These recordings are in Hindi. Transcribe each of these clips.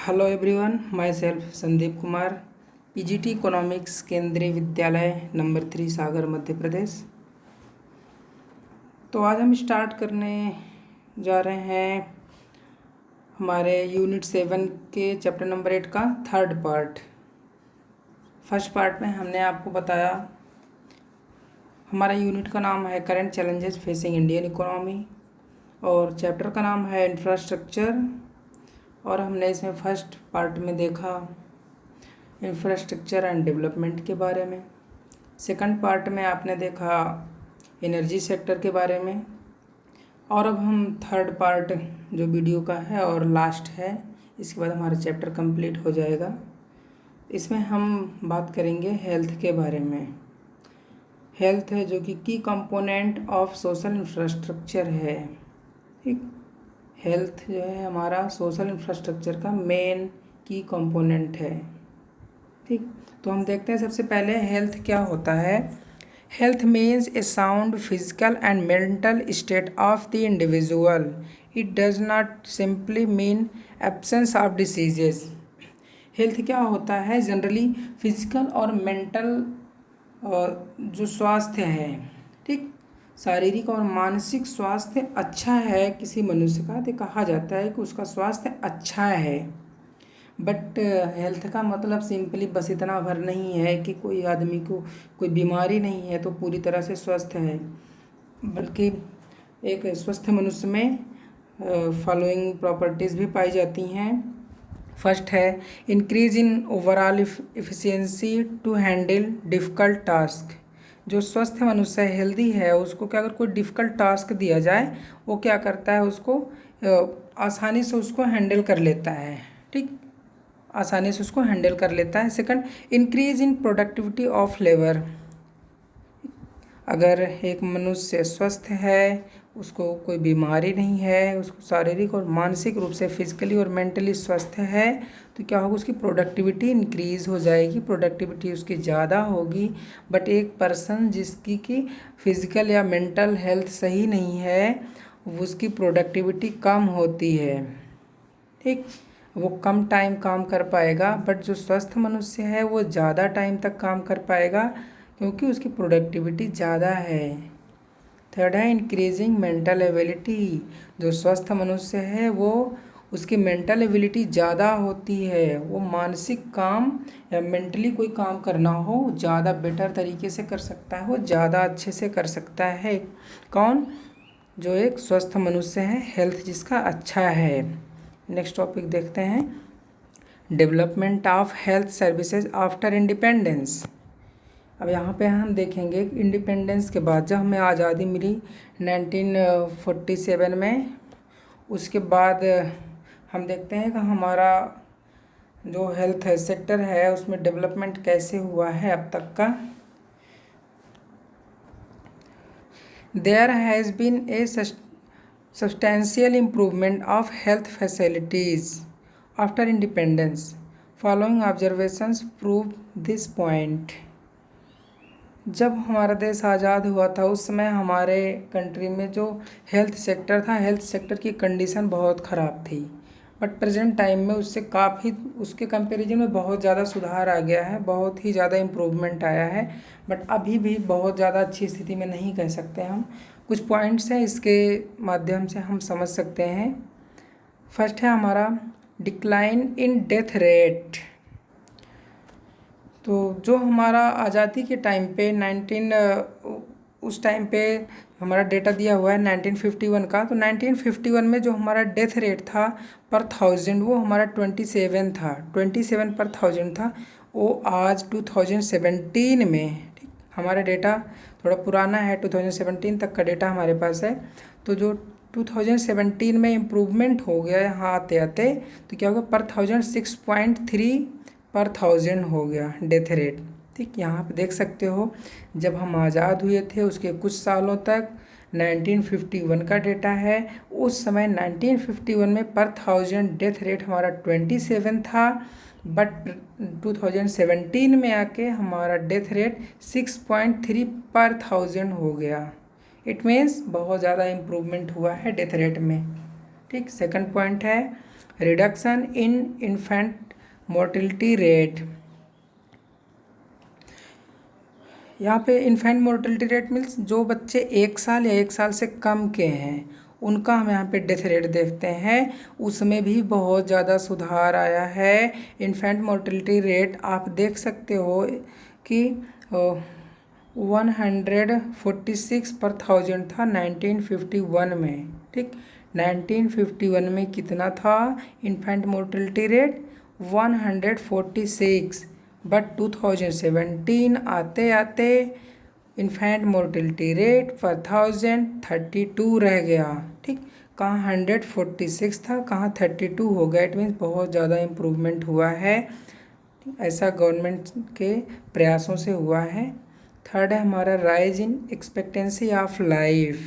Hello everyone, my self Sandeep Kumar, PGT economics, केंद्रीय विद्यालय नंबर 3, सागर, मध्य प्रदेश। तो आज हम स्टार्ट करने जा रहे हैं हमारे यूनिट 7 के चैप्टर नंबर 8 का थर्ड पार्ट। फर्स्ट पार्ट में हमने आपको बताया, हमारा यूनिट का नाम है current challenges facing Indian economy और चैप्टर का नाम है इंफ्रास्ट्रक्चर। और हमने इसमें फर्स्ट पार्ट में देखा इंफ्रास्ट्रक्चर एंड डेवलपमेंट के बारे में। सेकंड पार्ट में आपने देखा एनर्जी सेक्टर के बारे में। और अब हम थर्ड पार्ट जो वीडियो का है और लास्ट है, इसके बाद हमारा चैप्टर कंप्लीट हो जाएगा। इसमें हम बात करेंगे हेल्थ के बारे में। हेल्थ है जो कि की कंपोनेंट ऑफ सोशल इंफ्रास्ट्रक्चर है। ठीक, हेल्थ जो है हमारा सोशल इंफ्रास्ट्रक्चर का मेन की कंपोनेंट है। ठीक, तो हम देखते हैं सबसे पहले हेल्थ क्या होता है। Health means A sound physical and mental state of the individual. It does not simply mean absence of diseases. Health क्या होता है, जनरली फिजिकल और मेंटल जो स्वास्थ्य है, ठीक, शारीरिक और मानसिक स्वास्थ्य अच्छा है किसी मनुष्य का, तो कहा जाता है कि उसका स्वास्थ्य अच्छा है। बट हेल्थ का मतलब सिंपली बस इतना भर नहीं है कि कोई आदमी को कोई बीमारी नहीं है तो पूरी तरह से स्वस्थ है, बल्कि एक स्वस्थ मनुष्य में फॉलोइंग प्रॉपर्टीज़ भी पाई जाती हैं। फर्स्ट है increase in overall efficiency to handle difficult task. जो स्वस्थ मनुष्य है, हेल्दी है, उसको क्या, अगर कोई डिफ़िकल्ट टास्क दिया जाए वो क्या करता है, उसको आसानी से उसको हैंडल कर लेता है। ठीक, आसानी से उसको हैंडल कर लेता है। Second, increase in productivity of labour. अगर एक मनुष्य स्वस्थ है, उसको कोई बीमारी नहीं है, उसको शारीरिक और मानसिक रूप से फिजिकली और मेंटली स्वस्थ है, तो क्या होगा, उसकी प्रोडक्टिविटी इंक्रीज़ हो जाएगी, प्रोडक्टिविटी उसकी ज़्यादा होगी। बट एक पर्सन जिसकी कि फिजिकल या मेंटल हेल्थ सही नहीं है, उसकी प्रोडक्टिविटी कम होती है। ठीक, वो कम टाइम काम कर पाएगा। बट जो स्वस्थ मनुष्य है वो ज़्यादा टाइम तक काम कर पाएगा क्योंकि उसकी प्रोडक्टिविटी ज़्यादा है। थर्ड है इंक्रीजिंग मेंटल एबिलिटी। जो स्वस्थ मनुष्य है वो उसकी मेंटल एबिलिटी ज़्यादा होती है, वो मानसिक काम या मेंटली कोई काम करना हो ज़्यादा बेटर तरीके से कर सकता है, वो ज़्यादा अच्छे से कर सकता है। कौन? जो एक स्वस्थ मनुष्य है, हेल्थ जिसका अच्छा है। नेक्स्ट टॉपिक देखते हैं, development of health services after independence. अब यहाँ पे हम देखेंगे इंडिपेंडेंस के बाद, जब हमें आज़ादी मिली 1947 में, उसके बाद हम देखते हैं कि हमारा जो हेल्थ सेक्टर है उसमें डेवलपमेंट कैसे हुआ है अब तक का। There has been a substantial improvement of health facilities after independence. Following observations prove this point. जब हमारा देश आज़ाद हुआ था उस समय हमारे कंट्री में जो हेल्थ सेक्टर था, हेल्थ सेक्टर की कंडीशन बहुत ख़राब थी। बट प्रेजेंट टाइम में उससे काफ़ी, उसके कंपैरिजन में बहुत ज़्यादा सुधार आ गया है, बहुत ही ज़्यादा इम्प्रूवमेंट आया है। बट अभी भी बहुत ज़्यादा अच्छी स्थिति में नहीं कह सकते हम। कुछ पॉइंट्स हैं, इसके माध्यम से हम समझ सकते हैं। फर्स्ट है हमारा डिक्लाइन इन डेथ रेट। तो जो हमारा आज़ादी के टाइम पे उस टाइम पे हमारा डेटा दिया हुआ है 1951 का, तो 1951 में जो हमारा डेथ रेट था पर 1000, वो हमारा 27 था, 27 पर 1000 था। वो आज 2017 में, ठीक, हमारा डेटा थोड़ा पुराना है, 2017 तक का डेटा हमारे पास है। तो जो 2017 में इम्प्रूवमेंट हो गया यहाँ आते आते, तो क्या होगा, पर 1000 6.3 पर 1000 हो गया डेथ रेट। ठीक, यहाँ पे देख सकते हो जब हम आज़ाद हुए थे उसके कुछ सालों तक 1951 का डेटा है। उस समय 1951 में पर 1000 डेथ रेट हमारा 27 था, बट 2017 में आके हमारा डेथ रेट 6.3 पर 1000 हो गया। इट मीन्स बहुत ज़्यादा इम्प्रूवमेंट हुआ है डेथ रेट में। ठीक। सेकंड पॉइंट है reduction in infant mortality rate. यहाँ पे इन्फेंट मोर्टेलिटी रेट मीन्स जो बच्चे 1 साल या 1 साल से कम के हैं उनका हम यहाँ पे डेथ रेट देखते हैं, उसमें भी बहुत ज़्यादा सुधार आया है। इन्फेंट मोर्टेलिटी रेट आप देख सकते हो कि 146 पर 1000 था 1951 में। ठीक, 1951 में कितना था इन्फेंट मोर्टेलिटी रेट? 146। बट 2017 आते आते इन्फेंट मोर्टेलिटी रेट पर 1032 रह गया। ठीक, कहाँ 146 था, कहाँ 32 हो गया। इट मीन्स बहुत ज़्यादा इम्प्रूवमेंट हुआ है। ऐसा गवर्नमेंट के प्रयासों से हुआ है। थर्ड है हमारा rise in expectancy of life.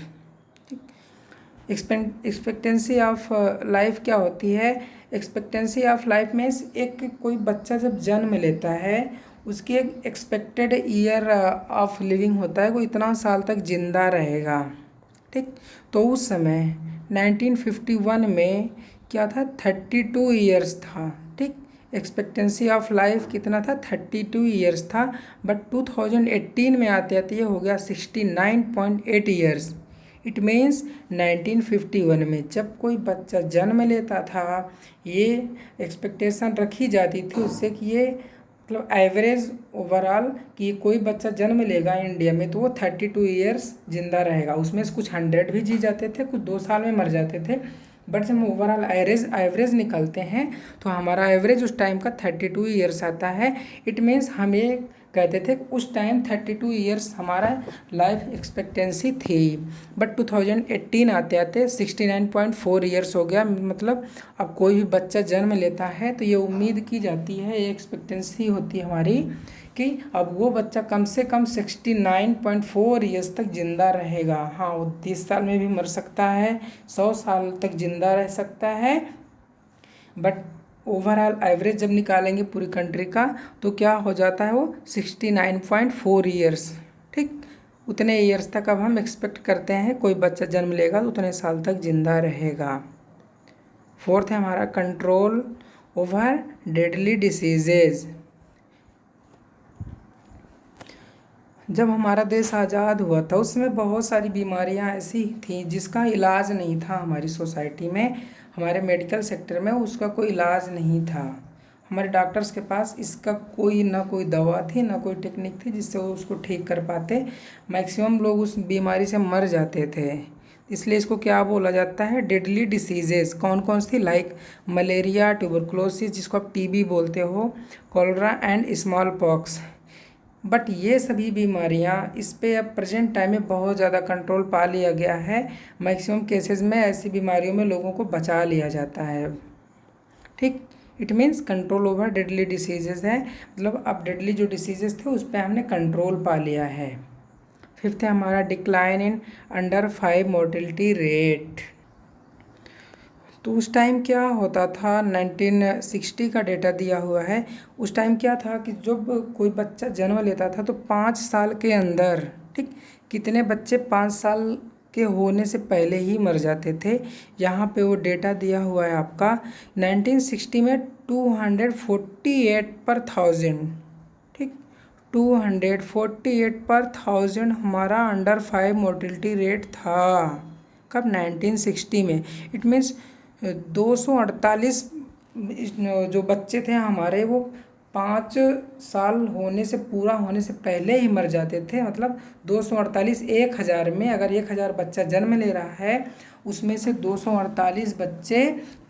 Expectancy of life क्या होती है? एक्सपेक्टेंसी ऑफ लाइफ में एक कोई बच्चा जब जन्म लेता है उसकी एक एक्सपेक्टेड ईयर ऑफ लिविंग होता है, वो इतना साल तक जिंदा रहेगा। ठीक, तो उस समय 1951 में क्या था? 32 ईयर्स था। ठीक, एक्सपेक्टेंसी ऑफ लाइफ कितना था? 32 ईयर्स था। बट 2018 में आते आते ये हो गया 69.8 ईयर्स। इट मीन्स 1951 में जब कोई बच्चा जन्म लेता था ये एक्सपेक्टेशन रखी जाती थी उससे कि ये मतलब एवरेज ओवरऑल कि कोई बच्चा जन्म लेगा इंडिया में तो वो 32 ईयर्स जिंदा रहेगा। उसमें से कुछ 100 भी जी जाते थे, कुछ 2 साल में मर जाते थे। बट जब हम ओवरऑल एवरेज निकालते हैं तो हमारा एवरेज उस टाइम का 32 ईयर्स आता है। इट मीन्स हम ये कहते थे उस टाइम 32 ईयर्स हमारा लाइफ एक्सपेक्टेंसी थी। बट 2018 आते आते 69.4 ईयर्स हो गया। मतलब अब कोई भी बच्चा जन्म लेता है तो ये उम्मीद की जाती है, ये एक्सपेक्टेंसी होती है हमारी कि अब वो बच्चा कम से कम 69.4 ईयर्स तक ज़िंदा रहेगा। हाँ, वो 30 साल में भी मर सकता है, 100 साल तक ज़िंदा रह सकता है। बट ओवरऑल एवरेज जब निकालेंगे पूरी कंट्री का तो क्या हो जाता है? वो 69.4 ईयर्स। ठीक, उतने ईयर्स तक अब हम एक्सपेक्ट करते हैं कोई बच्चा जन्म लेगा तो उतने साल तक जिंदा रहेगा। फोर्थ है हमारा कंट्रोल ओवर डेडली डिसीजेज। जब हमारा देश आज़ाद हुआ था उसमें बहुत सारी बीमारियां ऐसी थी जिसका इलाज नहीं था हमारी सोसाइटी में, हमारे मेडिकल सेक्टर में उसका कोई इलाज नहीं था। हमारे डॉक्टर्स के पास इसका ना कोई दवा थी ना कोई टेक्निक थी जिससे वो उसको ठीक कर पाते। मैक्सिमम लोग उस बीमारी से मर जाते थे। इसलिए इसको क्या बोला जाता है? Deadly diseases. कौन कौन सी? लाइक मलेरिया, ट्यूबरकुलोसिस जिसको आप टीबी बोलते हो, cholera and small pox. But ये सभी बीमारियां इस पे अब प्रेजेंट टाइम में बहुत ज़्यादा कंट्रोल पा लिया गया है। मैक्सिमम केसेस में ऐसी बीमारियों में लोगों को बचा लिया जाता है। ठीक, it means control over deadly diseases है, मतलब अब डेडली जो डिसीजेज थे उस पर हमने कंट्रोल पा लिया है। फिफ्थ है हमारा decline in under 5 mortality rate. तो उस टाइम क्या होता था? 1960 का डेटा दिया हुआ है। उस टाइम क्या था कि जब कोई बच्चा जन्म लेता था तो 5 साल के अंदर, ठीक, कितने बच्चे 5 साल के होने से पहले ही मर जाते थे। यहाँ पे वो डेटा दिया हुआ है आपका 1960 में 248 पर 1000। ठीक, 248 पर 1000 हमारा अंडर 5 मोर्टेलिटी रेट था। कब? 1960 में। इट मीन्स 248 जो बच्चे थे हमारे वो 5 साल होने से पूरा होने से पहले ही मर जाते थे। मतलब 248 1000 में अगर 1000 बच्चा जन्म ले रहा है उसमें से 248 बच्चे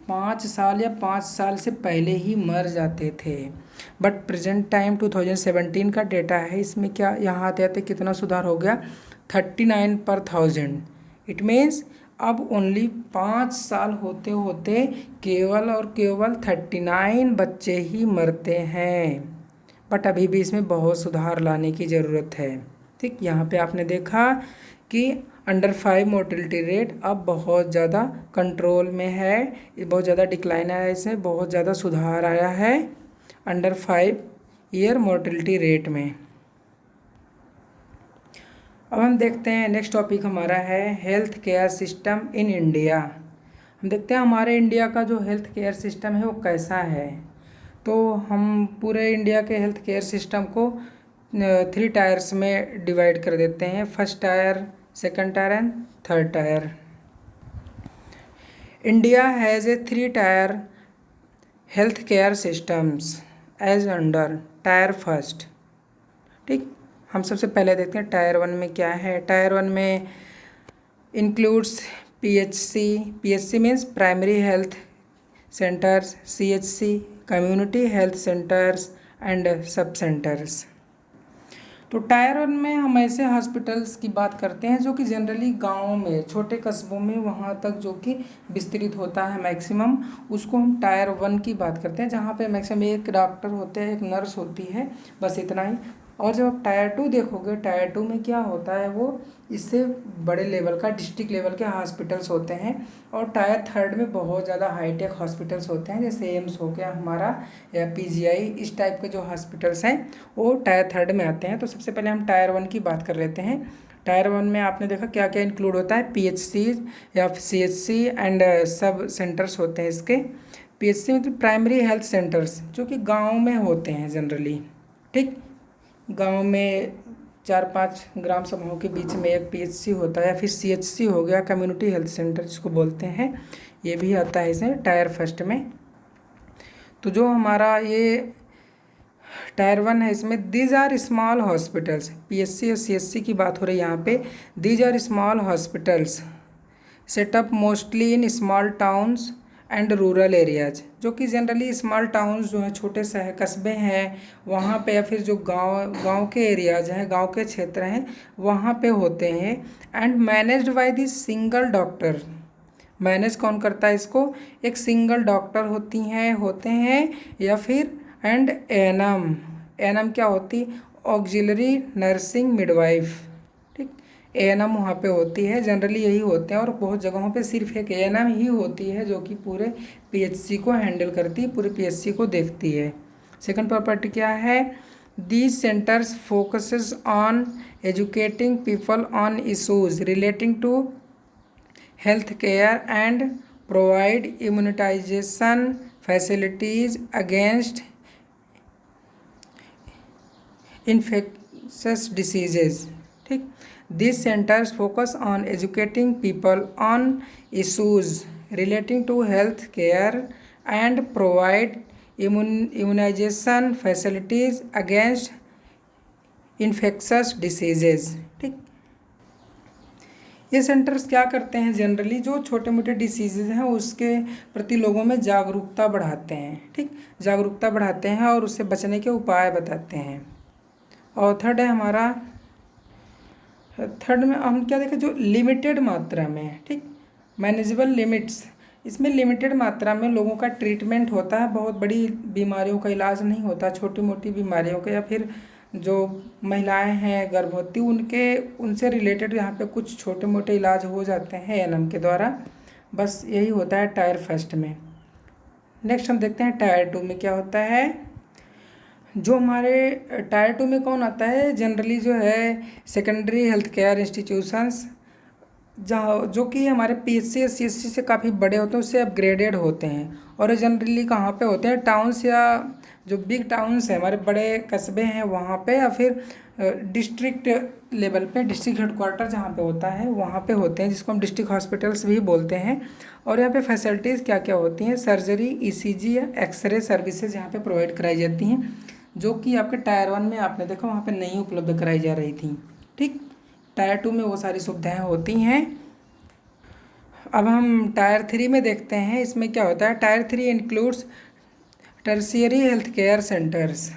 5 साल या 5 साल से पहले ही मर जाते थे। बट प्रेजेंट टाइम 2017 का डेटा है, इसमें क्या यहाँ आते आते कितना सुधार हो गया? 39 पर 1000। इट मीन्स अब ओनली 5 साल होते होते केवल और केवल 39 बच्चे ही मरते हैं। बट अभी भी इसमें बहुत सुधार लाने की ज़रूरत है। ठीक, यहाँ पे आपने देखा कि अंडर 5 मोर्टेलिटी रेट अब बहुत ज़्यादा कंट्रोल में है, बहुत ज़्यादा डिक्लाइन आया है, इसमें बहुत ज़्यादा सुधार आया है अंडर 5 ईयर मोर्टेलिटी रेट में। अब हम देखते हैं नेक्स्ट टॉपिक हमारा है health care system in India. हम देखते हैं हमारे इंडिया का जो हेल्थ केयर सिस्टम है वो कैसा है। तो हम पूरे इंडिया के हेल्थ केयर सिस्टम को 3 टायर्स में डिवाइड कर देते हैं, first tier, second tier and third tier. India has a 3 tier health care systems as under tier first. ठीक, हम सबसे पहले देखते हैं टायर 1 में क्या है। टायर 1 में includes PHC means primary health centres, CHC community health centres and सब सेंटर्स। तो टायर 1 में हम ऐसे हॉस्पिटल्स की बात करते हैं जो कि जनरली गाँव में, छोटे कस्बों में वहाँ तक जो कि विस्तृत होता है मैक्सिमम, उसको हम टायर 1 की बात करते हैं, जहाँ पे मैक्सिमम एक डॉक्टर होते हैं, एक नर्स होती है, बस इतना ही। और जब आप टायर 2 देखोगे, टायर 2 में क्या होता है, वो इससे बड़े लेवल का डिस्ट्रिक्ट लेवल के हॉस्पिटल्स होते हैं। और टायर 3 में बहुत ज़्यादा हाईटेक हॉस्पिटल्स होते हैं, जैसे एम्स हो गया हमारा या पीजीआई, इस टाइप के जो हॉस्पिटल्स हैं वो टायर 3 में आते हैं। तो सबसे पहले हम टायर 1 की बात कर लेते हैं। टायर 1 में आपने देखा क्या क्या इंक्लूड होता है, पीएचसी या सीएचसी एंड सब सेंटर्स होते हैं इसके। पीएचसी मतलब प्राइमरी हेल्थ सेंटर्स, जो कि गाँव में होते हैं जनरली। ठीक, गांव में 4-5 ग्राम सभाओं के बीच में एक पीएचसी होता है, या फिर सीएचसी हो गया, कम्युनिटी हेल्थ सेंटर जिसको बोलते हैं, ये भी आता है इसमें टायर फर्स्ट में। तो जो हमारा ये टायर 1 है, इसमें these are small hospitals, PHC और सीएचसी की बात हो रही है यहाँ पे। These are small hospitals setup mostly in small towns and rural areas, जो कि जनरली स्मॉल टाउन्स जो हैं, छोटे शहर कस्बे हैं वहाँ पे, या फिर जो गांव के एरियाज हैं, गांव के क्षेत्र हैं, वहाँ पे होते हैं। And managed by this single doctor, manage कौन करता है इसको, एक सिंगल डॉक्टर होते हैं या फिर एंड एएनएम क्या होती, ऑक्सिलरी नर्सिंग मिडवाइफ। ठीक, एएनएम वहाँ पे होती है, जनरली यही होते हैं, और बहुत जगहों पे सिर्फ एक एएनएम ही होती है जो कि पूरे पीएचसी को हैंडल करती है, पूरे पीएचसी को देखती है। सेकंड प्रॉपर्टी क्या है, these centres focuses on educating people on issues relating to health care and provide immunisation facilities against infectious diseases. ठीक, this centres focus on educating people on issues relating to health care and provide immunisation facilities against infectious diseases. ठीक, ये सेंटर्स क्या करते हैं, जनरली जो छोटे मोटे डिसीजेज हैं उसके प्रति लोगों में जागरूकता बढ़ाते हैं। ठीक, जागरूकता बढ़ाते हैं और उससे बचने के उपाय बताते हैं। और थर्ड है हमारा, थर्ड में हम क्या देखें, जो लिमिटेड मात्रा में, ठीक, मैनेजेबल लिमिट्स, इसमें लिमिटेड मात्रा में लोगों का ट्रीटमेंट होता है, बहुत बड़ी बीमारियों का इलाज नहीं होता, छोटी मोटी बीमारियों का, या फिर जो महिलाएं हैं गर्भवती उनसे रिलेटेड यहाँ पे कुछ छोटे मोटे इलाज हो जाते हैं एएनएम के द्वारा। बस यही होता है टायर फर्स्ट में। नेक्स्ट हम देखते हैं टायर 2 में क्या होता है। जो हमारे टायर 2 में कौन आता है, जनरली जो है सेकेंडरी हेल्थ केयर इंस्टीट्यूशंस, जहाँ जो कि हमारे पीएचसी या सीएचसी से काफ़ी बड़े होते हैं, उससे अपग्रेडेड होते हैं। और जनरली कहाँ पे होते हैं, टाउन्स या जो बिग टाउन्स हैं, हमारे बड़े कस्बे हैं वहाँ पे, या फिर डिस्ट्रिक्ट लेवल पे, डिस्ट्रिक्ट हेडक्वार्टर जहाँ पे होता है वहाँ पे होते हैं, जिसको हम डिस्ट्रिक्ट हॉस्पिटल्स भी बोलते हैं। और यहाँ पे फैसिलिटीज़ क्या क्या होती हैं, सर्जरी, ईसीजी या एक्सरे सर्विसेज यहाँ पे प्रोवाइड कराई जाती हैं, जो कि आपके टायर 1 में आपने देखा वहाँ पे नहीं उपलब्ध कराई जा रही थी। ठीक, टायर 2 में वो सारी सुविधाएं होती हैं। अब हम टायर 3 में देखते हैं, इसमें क्या होता है। Tyre 3 includes tertiary health care centres.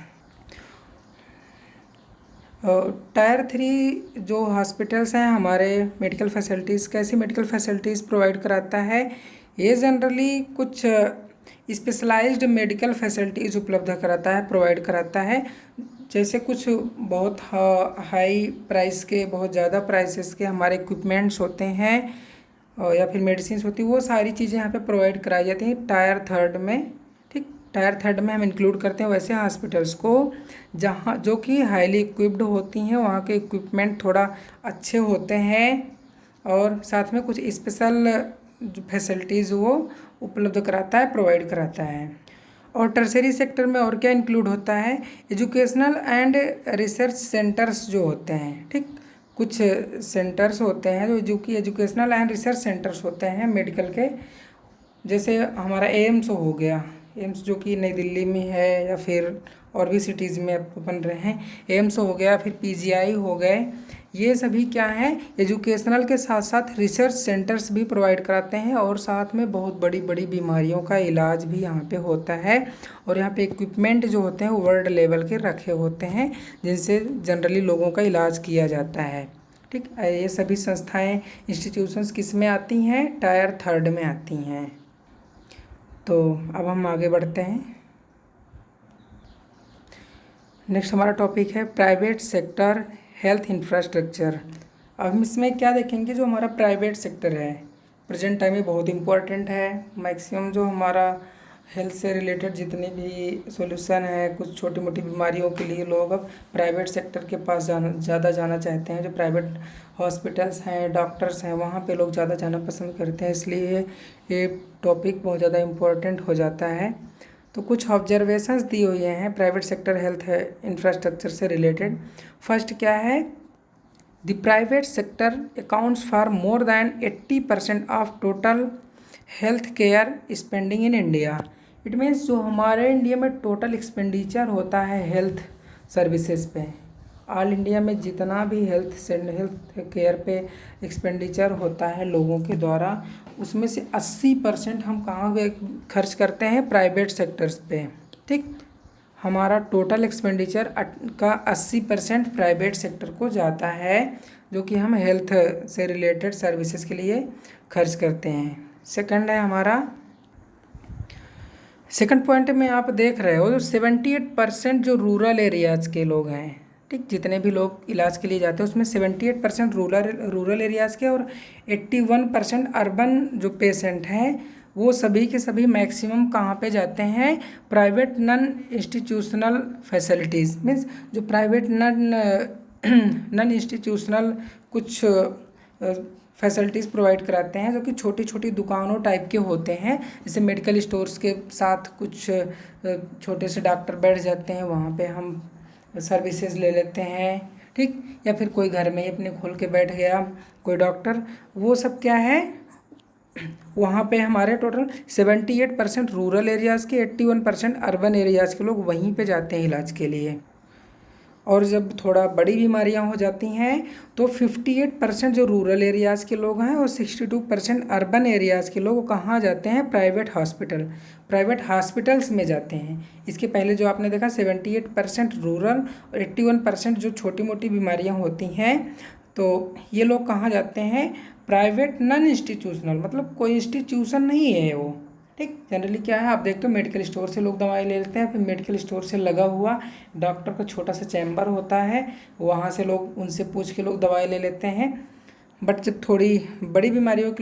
Tyre 3 जो हॉस्पिटल्स हैं हमारे, मेडिकल फैसिलिटीज़, कैसी मेडिकल फैसिलिटीज़ प्रोवाइड कराता है, ये जनरली कुछ स्पेशलाइज्ड मेडिकल फैसिलिटीज़ उपलब्ध कराता है, प्रोवाइड कराता है। जैसे कुछ बहुत हाई प्राइस के, बहुत ज़्यादा प्राइसेस के हमारे इक्विपमेंट्स होते हैं या फिर मेडिसिन होती है, वो सारी चीज़ें यहाँ पे प्रोवाइड कराई जाती हैं टायर 3 में। ठीक, टायर 3 में हम इंक्लूड करते हैं वैसे हॉस्पिटल्स को जहाँ जो कि हाईली इक्विप्ड होती हैं, वहाँ के इक्विपमेंट थोड़ा अच्छे होते हैं, और साथ में कुछ स्पेशल जो फैसिलिटीज़ वो उपलब्ध कराता है, प्रोवाइड कराता है। और टर्सरी सेक्टर में और क्या इंक्लूड होता है, एजुकेशनल एंड रिसर्च सेंटर्स जो होते हैं, ठीक, कुछ सेंटर्स होते हैं जो कि एजुकेशनल एंड रिसर्च सेंटर्स होते हैं मेडिकल के, जैसे हमारा एम्स हो गया, एम्स जो कि नई दिल्ली में है या फिर और भी सिटीज़ में बन रहे हैं, एम्स हो गया, फिर पीजीआई हो गए, ये सभी क्या हैं, एजुकेशनल के साथ साथ रिसर्च सेंटर्स भी प्रोवाइड कराते हैं और साथ में बहुत बड़ी बड़ी बीमारियों का इलाज भी यहाँ पे होता है। और यहाँ पे इक्विपमेंट जो होते हैं वो वर्ल्ड लेवल के रखे होते हैं जिनसे जनरली लोगों का इलाज किया जाता है, ठीक। ये सभी संस्थाएं, इंस्टीट्यूशंस किस में आती हैं, टायर 3 में आती हैं। तो अब हम आगे बढ़ते हैं। नेक्स्ट हमारा टॉपिक है प्राइवेट सेक्टर हेल्थ इंफ्रास्ट्रक्चर। अब हम इसमें क्या देखेंगे, जो हमारा प्राइवेट सेक्टर है प्रेजेंट टाइम में बहुत इम्पोर्टेंट है। मैक्सिमम जो हमारा हेल्थ से रिलेटेड जितने भी सॉल्यूशन है, कुछ छोटी मोटी बीमारियों के लिए लोग अब प्राइवेट सेक्टर के पास ज़्यादा जाना चाहते हैं। जो प्राइवेट हॉस्पिटल्स हैं, डॉक्टर्स हैं, वहाँ पे लोग ज़्यादा जाना पसंद करते हैं, इसलिए ये टॉपिक बहुत ज़्यादा इम्पोर्टेंट हो जाता है। तो कुछ ऑब्जर्वेशंस दी हुई हैं प्राइवेट सेक्टर हेल्थ इंफ्रास्ट्रक्चर से रिलेटेड। फर्स्ट क्या है, the private sector accounts for more than 80% of total health care spending in India. It means जो हमारे इंडिया में टोटल एक्सपेंडिचर होता है हेल्थ सर्विसेज पे, ऑल इंडिया में जितना भी हेल्थ केयर पे एक्सपेंडिचर होता है लोगों के द्वारा, उसमें से 80% हम कहाँ पे खर्च करते हैं, प्राइवेट सेक्टर्स पे, ठीक। हमारा टोटल एक्सपेंडिचर का 80% प्राइवेट सेक्टर को जाता है, जो कि हम हेल्थ से रिलेटेड सर्विसेज के लिए खर्च करते हैं। सेकंड है हमारा, सेकंड पॉइंट में आप देख रहे हो, जो 78% जो रूरल एरियाज़ के लोग हैं, ठीक, जितने भी लोग इलाज के लिए जाते हैं उसमें 78% रूरल एरियाज़ के और 81% अर्बन जो पेशेंट हैं वो सभी के सभी मैक्सिमम कहाँ पे जाते हैं, private non institutional facilities, means जो प्राइवेट नॉन इंस्टीट्यूशनल कुछ फैसिलिटीज़ प्रोवाइड कराते हैं, जो कि छोटी छोटी दुकानों टाइप के होते हैं, जैसे मेडिकल स्टोर्स के साथ कुछ छोटे से डॉक्टर बैठ जाते हैं, वहाँ पे हम सर्विसेज ले लेते हैं, ठीक। या फिर कोई घर में ही अपने खोल के बैठ गया कोई डॉक्टर, वो सब क्या है, वहाँ पे हमारे टोटल 78% रूरल एरियाज़ के, 81% अर्बन एरियाज़ के लोग वहीं पे जाते हैं इलाज के लिए। और जब थोड़ा बड़ी बीमारियां हो जाती हैं तो 58% जो रूरल एरियाज़ के लोग हैं और 62% अर्बन एरियाज़ के लोग कहाँ जाते हैं, प्राइवेट हॉस्पिटल्स में जाते हैं। इसके पहले जो आपने देखा 78% रूरल और 81% जो छोटी मोटी बीमारियां होती हैं, तो ये लोग कहाँ जाते हैं, प्राइवेट नॉन इंस्टीट्यूशनल, मतलब कोई इंस्टीट्यूशन नहीं है वो, ठीक। जनरली क्या है, आप देखते हो मेडिकल स्टोर से लोग दवाई ले लेते हैं, फिर मेडिकल स्टोर से लगा हुआ डॉक्टर का छोटा सा चैम्बर होता है, वहाँ से लोग उनसे पूछ के लोग दवाई ले लेते हैं। बट जब थोड़ी बड़ी बीमारियों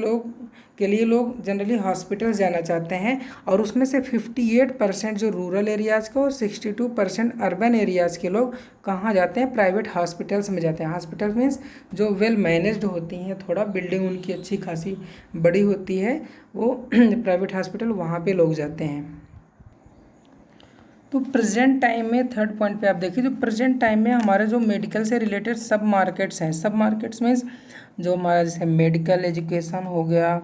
के लिए लोग जनरली हॉस्पिटल जाना चाहते हैं, और उसमें से 58% जो रूरल एरियाज़ के और 62% अर्बन एरियाज़ के लोग कहाँ जाते हैं, प्राइवेट हॉस्पिटल्स में जाते हैं। हॉस्पिटल मीन्स जो वेल मैनेज्ड होती हैं, थोड़ा बिल्डिंग उनकी अच्छी खासी बड़ी होती है, वो प्राइवेट हॉस्पिटल वहाँ पे लोग जाते हैं। तो प्रेजेंट टाइम में थर्ड पॉइंट पे आप देखिए, जो प्रेजेंट टाइम में हमारे जो मेडिकल से रिलेटेड सब मार्केट्स हैं, सब मार्केट्स मीन्स जो हमारा जैसे मेडिकल एजुकेशन हो गया,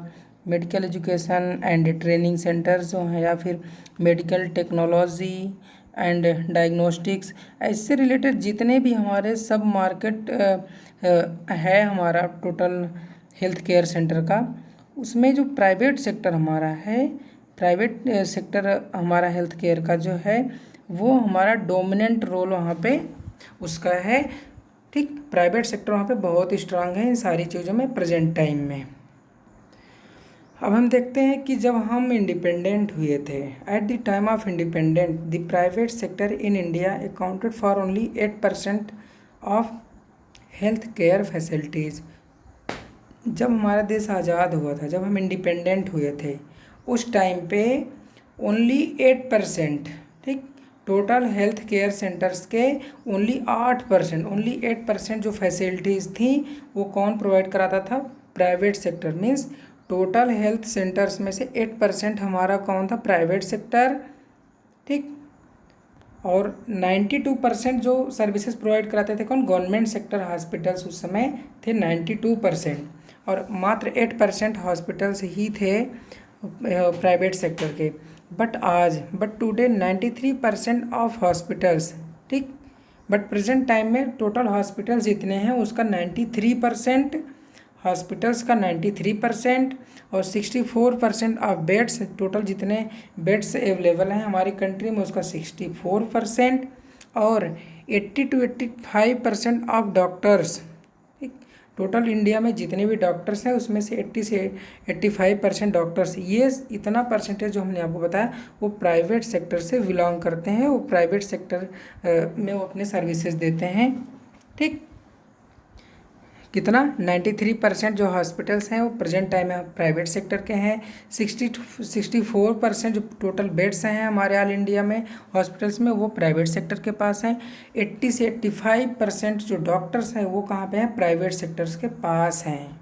medical education and training centres जो हैं, या फिर मेडिकल टेक्नोलॉजी एंड डायग्नोस्टिक्स, इससे रिलेटेड जितने भी हमारे सब मार्केट है हमारा टोटल हेल्थ केयर सेंटर का, उसमें जो प्राइवेट सेक्टर हमारा है, प्राइवेट सेक्टर हमारा हेल्थ केयर का जो है वो हमारा डोमिनेंट रोल वहाँ पे उसका है, ठीक। प्राइवेट सेक्टर वहाँ पे बहुत स्ट्रांग है इन सारी चीज़ों में प्रेजेंट टाइम में। अब हम देखते हैं कि जब हम इंडिपेंडेंट हुए थे, at the time of independent the private sector in India accounted for only 8% of health care facilities. जब हमारा देश आज़ाद हुआ था, जब हम इंडिपेंडेंट हुए थे, उस टाइम पे ओनली 8%, ठीक, टोटल हेल्थ केयर सेंटर्स के ओनली 8% जो फैसिलिटीज़ थी वो कौन प्रोवाइड कराता था, private sector. Means total health centres में से 8% हमारा कौन था, प्राइवेट सेक्टर, ठीक। और 92% जो सर्विसेज प्रोवाइड कराते थे कौन, गवर्नमेंट सेक्टर हॉस्पिटल्स उस समय थे 92%, और मात्र 8% हॉस्पिटल्स ही थे प्राइवेट सेक्टर के। बट टुडे 93% ऑफ हॉस्पिटल्स, ठीक। बट प्रेजेंट टाइम में टोटल हॉस्पिटल्स जितने हैं उसका 93%, हॉस्पिटल्स का 93%, और 64% ऑफ बेड्स, टोटल जितने बेड्स अवेलेबल हैं हमारी कंट्री में उसका 64%, और 80 to 85% ऑफ डॉक्टर्स, ठीक। टोटल इंडिया में जितने भी डॉक्टर्स हैं उसमें से 80 से 85% डॉक्टर्स, ये इतना परसेंटेज जो हमने आपको बताया वो प्राइवेट सेक्टर से बिलोंग करते हैं, वो प्राइवेट सेक्टर में वो अपने सर्विसेज देते हैं, ठीक। कितना, 93% जो हॉस्पिटल्स हैं वो प्रेजेंट टाइम में प्राइवेट सेक्टर के हैं। 64% जो टोटल बेड्स हैं हमारे ऑल इंडिया में हॉस्पिटल्स में वो प्राइवेट सेक्टर के पास हैं। 80 से 85% जो डॉक्टर्स हैं वो कहाँ पे हैं, प्राइवेट सेक्टर्स के पास हैं।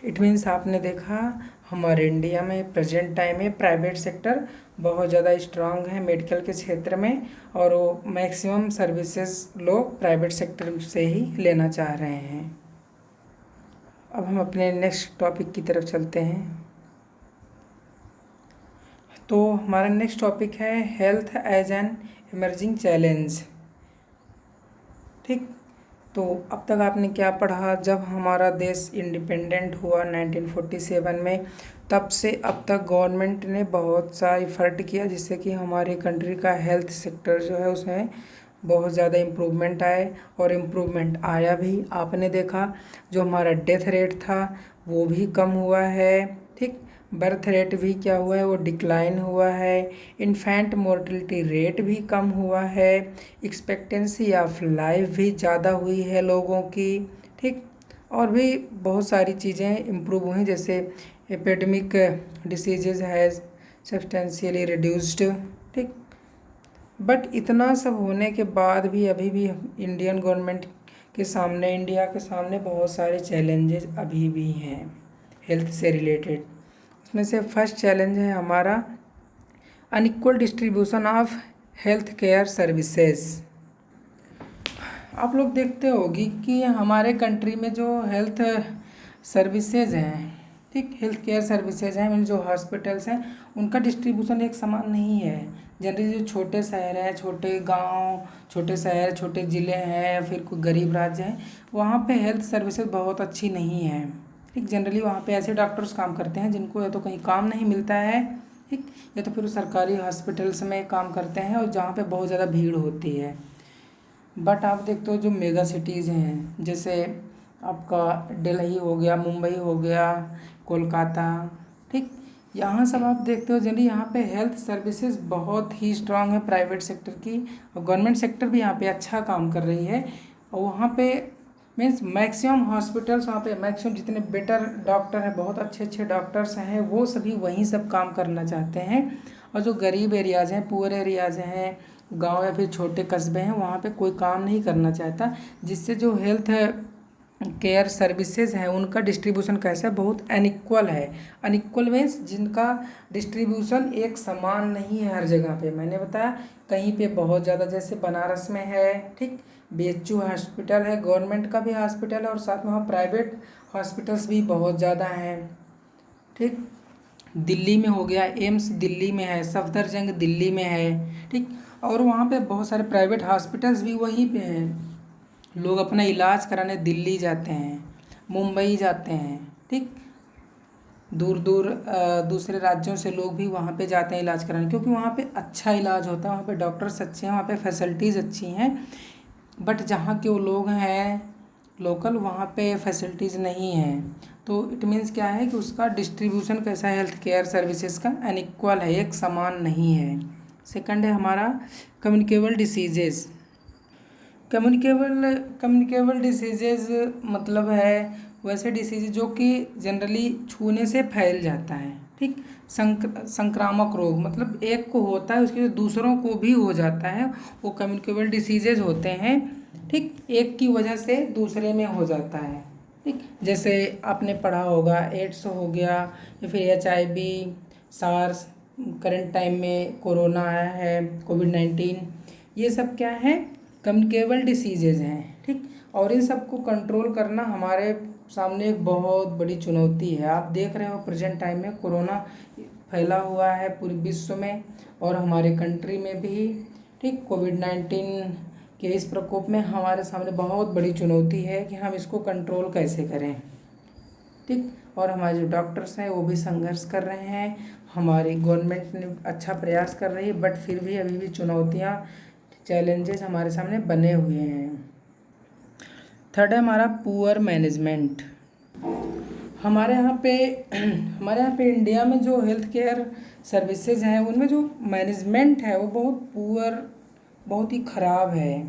इट मीन्स आपने देखा हमारे इंडिया में प्रेजेंट टाइम में प्राइवेट सेक्टर बहुत ज़्यादा स्ट्रांग है मेडिकल के क्षेत्र में, और वो मैक्सिमम सर्विसेज लोग प्राइवेट सेक्टर से ही लेना चाह रहे हैं। अब हम अपने नेक्स्ट टॉपिक की तरफ चलते हैं। तो हमारा नेक्स्ट टॉपिक है health as an emerging challenge, ठीक। तो अब तक आपने क्या पढ़ा, जब हमारा देश इंडिपेंडेंट हुआ 1947 में, तब से अब तक गवर्नमेंट ने बहुत सा एफर्ट किया जिससे कि हमारी कंट्री का हेल्थ सेक्टर जो है उसमें बहुत ज़्यादा इम्प्रूवमेंट आए, और इम्प्रूवमेंट आया भी। आपने देखा जो हमारा डेथ रेट था वो भी कम हुआ है, ठीक। बर्थ रेट भी क्या हुआ है, वो डिक्लाइन हुआ है। इन्फेंट मोर्टलिटी रेट भी कम हुआ है। एक्सपेक्टेंसी ऑफ लाइफ भी ज़्यादा हुई है लोगों की, ठीक। और भी बहुत सारी चीज़ें इम्प्रूव हुई, जैसे epidemic diseases has substantially reduced, ठीक। बट इतना सब होने के बाद भी अभी भी इंडियन गवर्नमेंट के सामने, इंडिया के सामने बहुत सारे चैलेंजेस अभी भी हैं हेल्थ से रिलेटेड। उसमें से फर्स्ट चैलेंज है हमारा unequal distribution of health care services. आप लोग देखते होगी कि हमारे कंट्री में जो हेल्थ सर्विसेज हैं, ठीक, हेल्थ केयर सर्विसेज हैं, मीन जो हॉस्पिटल्स हैं उनका डिस्ट्रीब्यूशन एक समान नहीं है। जनरली जो छोटे शहर हैं, छोटे गांव, छोटे शहर, छोटे ज़िले हैं, या फिर कोई गरीब राज्य हैं, वहाँ पे हेल्थ सर्विसेज बहुत अच्छी नहीं है, ठीक। जनरली वहाँ पे ऐसे डॉक्टर्स काम करते हैं जिनको या तो कहीं काम नहीं मिलता है, ठीक, या तो फिर सरकारी हॉस्पिटल्स में काम करते हैं और जहाँ पे बहुत ज़्यादा भीड़ होती है। बट आप देखते हो जो मेगा सिटीज़ हैं, जैसे आपका दिल्ली हो गया, मुंबई हो गया, कोलकाता, ठीक, यहाँ सब आप देखते हो जनरली यहाँ पे हेल्थ सर्विसेज बहुत ही स्ट्रांग है प्राइवेट सेक्टर की, और गवर्नमेंट सेक्टर भी यहाँ पे अच्छा काम कर रही है। और वहाँ पे मीन्स मैक्सिमम हॉस्पिटल्स, वहाँ पे मैक्सिमम जितने बेटर डॉक्टर हैं, बहुत अच्छे अच्छे डॉक्टर्स हैं, वो सभी वहीं सब काम करना चाहते हैं। और जो गरीब एरियाज़ हैं, पुअर एरियाज़ हैं, गांव या फिर छोटे कस्बे हैं, वहाँ पे कोई काम नहीं करना चाहता, जिससे जो हेल्थ केयर सर्विसेज हैं उनका डिस्ट्रीब्यूशन कैसा है, बहुत अनइक्वल है। अनइक्वल मीन्स जिनका डिस्ट्रीब्यूशन एक समान नहीं है हर जगह पे। मैंने बताया कहीं पे बहुत ज़्यादा, जैसे बनारस में है, ठीक, BHU हॉस्पिटल है, गवर्नमेंट का भी हॉस्पिटल है, और साथ में वहाँ प्राइवेट हॉस्पिटल्स भी बहुत ज़्यादा हैं, ठीक। दिल्ली में हो गया, एम्स दिल्ली में है, सफदरजंग दिल्ली में है, ठीक। और वहाँ पे बहुत सारे प्राइवेट हॉस्पिटल्स भी वहीं पे हैं। लोग अपना इलाज कराने दिल्ली जाते हैं, मुंबई जाते हैं, ठीक। दूर दूर दूसरे राज्यों से लोग भी वहाँ पे जाते हैं इलाज कराने, क्योंकि वहाँ पे अच्छा इलाज होता है, वहाँ पे डॉक्टर्स अच्छे हैं, वहाँ पे फैसिलिटीज़ अच्छी हैं। बट जहाँ के वो लोग हैं लोकल, वहाँ पे फैसिलिटीज़ नहीं हैं। तो इट मीन्स क्या है कि उसका डिस्ट्रीब्यूशन कैसा है, हेल्थ केयर सर्विसेज का अनइक्वल है, एक समान नहीं है। सेकंड है हमारा कम्युनिकेबल डिसीजेज़। कम्युनिकेबल डिसीजेज मतलब है वैसे डिसीज जो कि जनरली छूने से फैल जाता है, ठीक। संक्रामक रोग मतलब एक को होता है उसके दूसरों को भी हो जाता है, वो कम्युनिकेबल डिसीजेज होते हैं, ठीक। एक की वजह से दूसरे में हो जाता है, ठीक, जैसे आपने पढ़ा होगा एड्स हो गया या फिर HIV, सार्स, करंट टाइम में कोरोना आया है, कोविड-19, ये सब क्या है, कम्युनिकेबल डिसीजेज हैं। ठीक, और इन सबको कंट्रोल करना हमारे सामने एक बहुत बड़ी चुनौती है। आप देख रहे हो प्रेजेंट टाइम में कोरोना फैला हुआ है पूरे विश्व में और हमारे कंट्री में भी। ठीक, कोविड-19 के इस प्रकोप में हमारे सामने बहुत बड़ी चुनौती है कि हम इसको कंट्रोल कैसे करें। ठीक, और हमारे जो डॉक्टर्स हैं वो भी संघर्ष कर रहे हैं, हमारी गवर्नमेंट ने अच्छा प्रयास कर रही है, बट फिर भी अभी भी चुनौतियाँ, चैलेंजेस हमारे सामने बने हुए हैं। थर्ड है हमारा पुअर मैनेजमेंट। हमारे यहाँ पे इंडिया में जो हेल्थ केयर सर्विसेज हैं उनमें जो मैनेजमेंट है वो बहुत ही ख़राब है।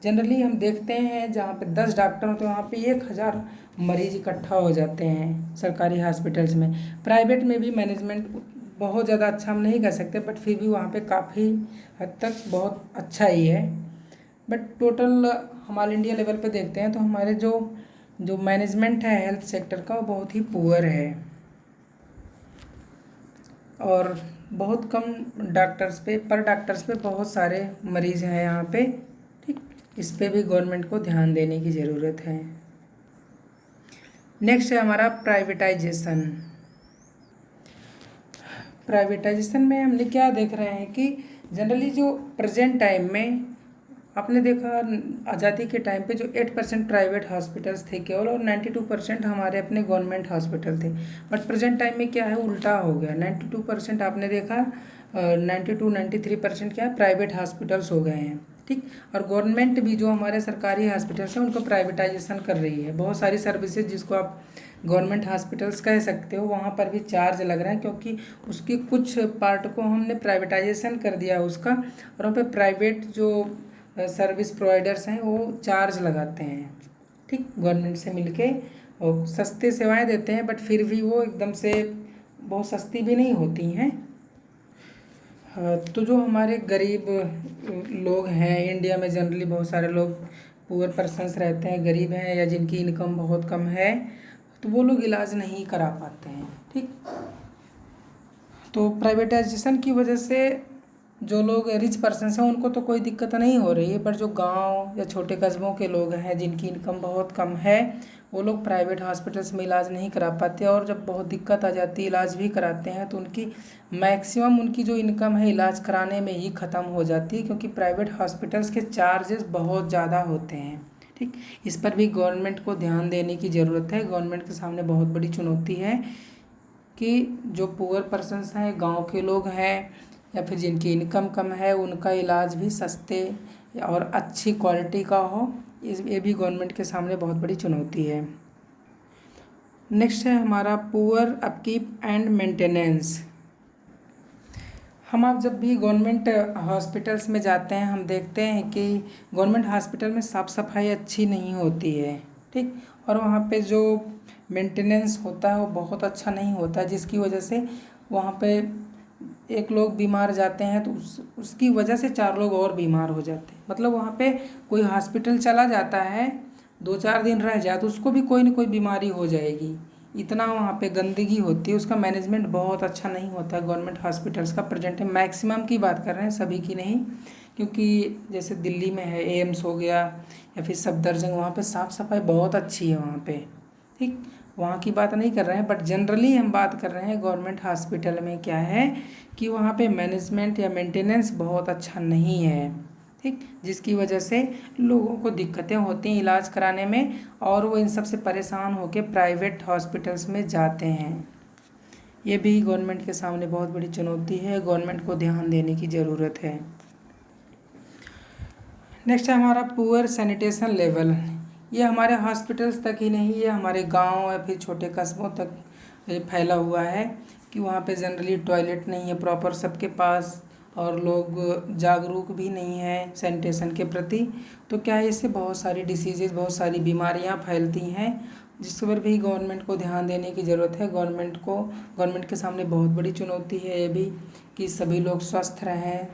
जनरली हम देखते हैं जहाँ पे 10 डॉक्टर होते हैं वहाँ पे 1000 मरीज इकट्ठा हो जाते हैं सरकारी हॉस्पिटल्स में। प्राइवेट में भी मैनेजमेंट बहुत ज़्यादा अच्छा हम नहीं कह सकते, बट फिर भी वहाँ पे काफ़ी हद तक बहुत अच्छा ही है। बट टोटल हमारे इंडिया लेवल पे देखते हैं तो हमारे जो मैनेजमेंट है हेल्थ सेक्टर का वो बहुत ही पुअर है और बहुत कम डॉक्टर्स पे बहुत सारे मरीज़ हैं यहाँ पे। ठीक, इस पे भी गवर्नमेंट को ध्यान देने की ज़रूरत है। नेक्स्ट है हमारा प्राइवेटाइजेशन में हमने क्या देख रहे हैं कि जनरली जो प्रेजेंट टाइम में आपने देखा आज़ादी के टाइम पे जो 8% प्राइवेट हॉस्पिटल्स थे केवल और 92% हमारे अपने गवर्नमेंट हॉस्पिटल थे। बट प्रेजेंट टाइम में क्या है, उल्टा हो गया। 92% आपने देखा 93% क्या है, प्राइवेट हॉस्पिटल्स हो गए हैं। ठीक, और गवर्नमेंट भी जो हमारे सरकारी हॉस्पिटल्स हैं उनको प्राइवेटाइजेशन कर रही है। बहुत सारी सर्विसेज जिसको आप गवर्नमेंट हॉस्पिटल्स कह सकते हो वहाँ पर भी चार्ज लग रहा है, क्योंकि उसकी कुछ पार्ट को हमने प्राइवेटाइजेशन कर दिया है उसका, और वहाँ पे प्राइवेट जो सर्विस प्रोवाइडर्स हैं वो चार्ज लगाते हैं। ठीक, गवर्नमेंट से मिलके और सस्ते सेवाएं देते हैं, बट फिर भी वो एकदम से बहुत सस्ती भी नहीं होती हैं। तो जो हमारे गरीब लोग हैं इंडिया में, जनरली बहुत सारे लोग पुअर पर्सन्स रहते हैं, गरीब हैं या जिनकी इनकम बहुत कम है, तो वो लोग इलाज नहीं करा पाते हैं। ठीक, तो प्राइवेटाइजेशन की वजह से जो लोग रिच पर्सन्स हैं उनको तो कोई दिक्कत नहीं हो रही है, पर जो गांव या छोटे कस्बों के लोग हैं जिनकी इनकम बहुत कम है वो लोग प्राइवेट हॉस्पिटल्स में इलाज नहीं करा पाते, और जब बहुत दिक्कत आ जाती है इलाज भी कराते हैं तो उनकी मैक्सिमम उनकी जो इनकम है इलाज कराने में ही ख़त्म हो जाती है, क्योंकि प्राइवेट हॉस्पिटल्स के चार्जेस बहुत ज़्यादा होते हैं। ठीक, इस पर भी गवर्नमेंट को ध्यान देने की ज़रूरत है। गवर्नमेंट के सामने बहुत बड़ी चुनौती है कि जो पुअर पर्सन्स हैं, गाँव के लोग हैं या फिर जिनकी इनकम कम है, उनका इलाज भी सस्ते और अच्छी क्वालिटी का हो। ये भी गवर्नमेंट के सामने बहुत बड़ी चुनौती है। नेक्स्ट है हमारा पुअर अपकीप एंड मेंटेनेंस। आप जब भी गवर्नमेंट हॉस्पिटल्स में जाते हैं हम देखते हैं कि गवर्नमेंट हॉस्पिटल में साफ़ सफाई अच्छी नहीं होती है। ठीक, और वहाँ पे जो मेंटेनेंस होता है वो बहुत अच्छा नहीं होता, जिसकी वजह से वहाँ पे एक लोग बीमार जाते हैं तो उसकी वजह से 4 लोग और बीमार हो जाते हैं। मतलब वहाँ पे कोई हॉस्पिटल चला जाता है 2-4 दिन रह जाए तो उसको भी कोई ना कोई बीमारी हो जाएगी, इतना वहाँ पे गंदगी होती है। उसका मैनेजमेंट बहुत अच्छा नहीं होता है गवर्नमेंट हॉस्पिटल्स का। प्रेजेंट मैक्सिमम की बात कर रहे हैं, सभी की नहीं, क्योंकि जैसे दिल्ली में है एम्स हो गया या फिर सफदरजंग, वहाँ पे साफ़ सफाई बहुत अच्छी है वहाँ पे। ठीक, वहाँ की बात नहीं कर रहे हैं, बट जनरली हम बात कर रहे हैं गवर्नमेंट हॉस्पिटल में क्या है कि वहाँ पे मैनेजमेंट या मेंटेनेंस बहुत अच्छा नहीं है। ठीक, जिसकी वजह से लोगों को दिक्कतें होती हैं इलाज कराने में, और वो इन सब से परेशान होकर प्राइवेट हॉस्पिटल्स में जाते हैं। ये भी गवर्नमेंट के सामने बहुत बड़ी चुनौती है, गवर्नमेंट को ध्यान देने की ज़रूरत है। नेक्स्ट है हमारा पुअर सैनिटेशन लेवल। ये हमारे हॉस्पिटल्स तक ही नहीं, ये हमारे गांव या फिर छोटे कस्बों तक फैला हुआ है कि वहाँ पे जनरली टॉयलेट नहीं है प्रॉपर सबके पास, और लोग जागरूक भी नहीं हैं सैनिटेशन के प्रति। तो क्या है, इससे बहुत सारी डिसीजेज, बहुत सारी बीमारियाँ फैलती हैं, जिस पर भी गवर्नमेंट को ध्यान देने की ज़रूरत है। गवर्नमेंट के सामने बहुत बड़ी चुनौती है ये भी कि सभी लोग स्वस्थ रहें,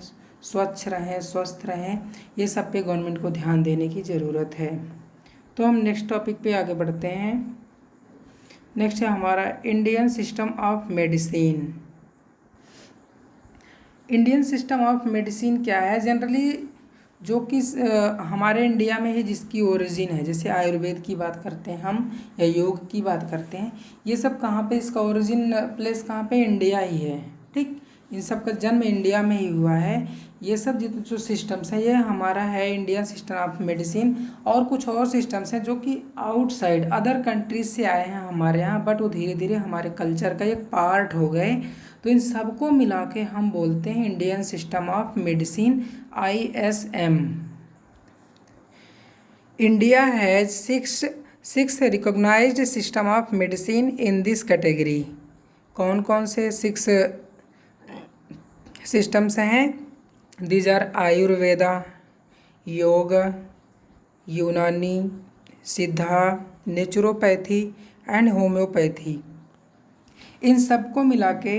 स्वच्छ रहें, स्वस्थ रहें, ये सब पे गवर्नमेंट को ध्यान देने की ज़रूरत है। तो हम नेक्स्ट टॉपिक पे आगे बढ़ते हैं। नेक्स्ट है हमारा Indian system of medicine. Indian system of medicine क्या है? जनरली जो कि हमारे इंडिया में ही जिसकी ओरिजिन है, जैसे आयुर्वेद की बात करते हैं हम या योग की बात करते हैं, ये सब कहाँ पे, इसका ओरिजिन प्लेस कहाँ पे? इंडिया ही है। ठीक, इन सब का जन्म इंडिया में ही हुआ है। ये सब जो सिस्टम्स हैं ये हमारा है इंडियन सिस्टम ऑफ मेडिसिन। और कुछ और सिस्टम्स हैं जो कि आउटसाइड अदर कंट्रीज से आए हैं हमारे यहाँ, बट वो धीरे धीरे हमारे कल्चर का एक पार्ट हो गए। तो इन सबको मिला के हम बोलते हैं Indian system of medicine, ISM। India has six recognised system of medicine in this category. कौन कौन से 6 सिस्टम्स हैं? दीज आर आयुर्वेदा, योग, यूनानी, सिद्धा, नेचुरोपैथी एंड होम्योपैथी। इन सबको मिला के,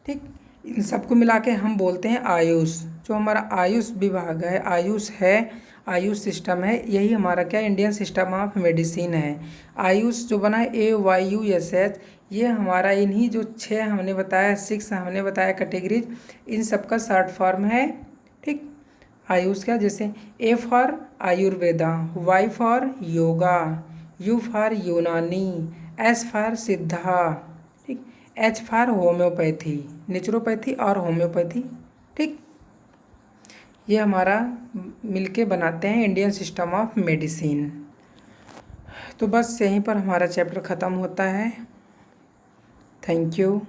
ठीक, इन सबको मिला के हम बोलते हैं आयुष। जो हमारा आयुष विभाग है, आयुष है, आयुष सिस्टम है, यही हमारा क्या, इंडियन सिस्टम ऑफ मेडिसिन है। आयुष जो बना है AYUSH, ये हमारा इन्हीं जो 6 हमने बताया, 6 हमने बताया कैटेगरीज, इन सब का शॉर्ट फॉर्म है। ठीक, आयुष का जैसे A for Ayurveda, Y for yoga, U for यूनानी, S फॉर सिद्धा, ठीक, H फॉर होम्योपैथी, नेचुरोपैथी और होम्योपैथी। ठीक, ये हमारा मिलके बनाते हैं इंडियन सिस्टम ऑफ मेडिसिन। तो बस यहीं पर हमारा चैप्टर ख़त्म होता है। Thank you.